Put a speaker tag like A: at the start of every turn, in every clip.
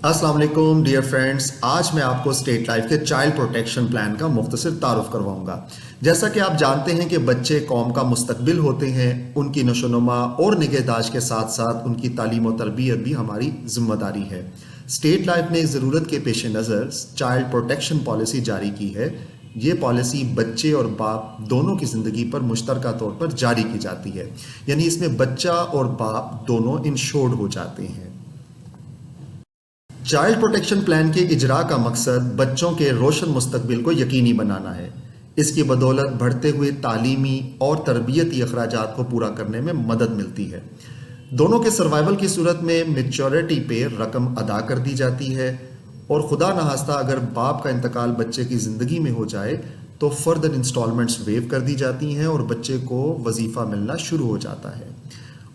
A: अस्सलाम वालेकुम dear friends, आज मैं आपको स्टेट लाइफ के चाइल्ड प्रोटेक्शन प्लान का मुख्तसर तारुफ करवाऊंगा। जैसा कि आप जानते हैं कि बच्चे कौम का मुस्तकबिल होते हैं, उनकी नशोनुमा और निगहदाश्त के साथ साथ उनकी तालीम और तरबियत भी हमारी जिम्मेदारी है। स्टेट लाइफ ने ज़रूरत के पेश नज़र चाइल्ड प्रोटेक्शन पॉलिसी जारी की है। ये पॉलिसी बच्चे और बाप दोनों की ज़िंदगी पर मुश्तरका तौर पर जारी की जाती है, यानी इसमें बच्चा और बाप दोनों इंश्योर्ड हो जाते हैं। चाइल्ड प्रोटेक्शन प्लान के इजरा का मकसद बच्चों के रोशन मुस्तकबिल को यकीनी बनाना है। इसकी बदौलत बढ़ते हुए तालीमी और तरबियती अखराजात को पूरा करने में मदद मिलती है। दोनों के सर्वाइवल की सूरत में मेच्योरिटी पे रकम अदा कर दी जाती है, और खुदा नहास्ता अगर बाप का इंतकाल बच्चे की ज़िंदगी में हो जाए तो फर्दर इंस्टॉलमेंट्स वेव कर दी जाती हैं और बच्चे को वजीफ़ा मिलना शुरू हो जाता है।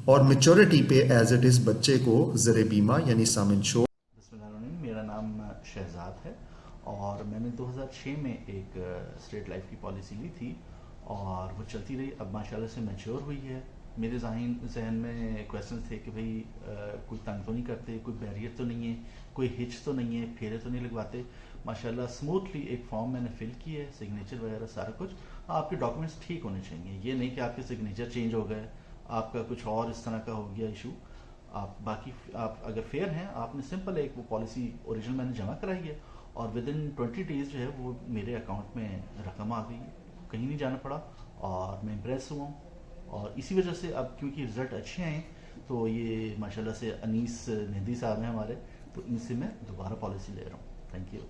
A: और मेच्योरिटी पे एज इट इज़ बच्चे को ज़र बीमा यानी सम इंश्योर।
B: मेरा नाम शहजाद है और मैंने 2006 में एक स्टेट लाइफ की पॉलिसी ली थी और वो चलती रही। अब माशाल्लाह से मैच्योर हुई है। मेरे जहन में क्वेश्चन थे कि भाई कोई तंग तो नहीं करते, कोई बैरियर तो नहीं है, कोई हिच तो नहीं है, फेरे तो नहीं लगवाते। माशाल्लाह स्मूथली एक फॉर्म मैंने फिल की है, सिग्नेचर वगैरह सारा कुछ। आपके डॉक्यूमेंट्स ठीक होने चाहिए, ये नहीं कि आपके सिग्नेचर चेंज हो गए, आपका कुछ और इस तरह का हो गया इशू। आप अगर फेयर हैं, आपने सिंपल एक वो पॉलिसी ओरिजिनल मैंने जमा कराई है और विद इन 20 डेज जो है वो मेरे अकाउंट में रकम आ गई, कहीं नहीं जाना पड़ा और मैं इम्प्रेस हुआ हूँ। और इसी वजह से अब क्योंकि रिजल्ट अच्छे हैं तो ये माशाल्लाह से अनीस निधि साहब हैं हमारे, तो इनसे मैं दोबारा पॉलिसी ले रहा हूँ। Thank you.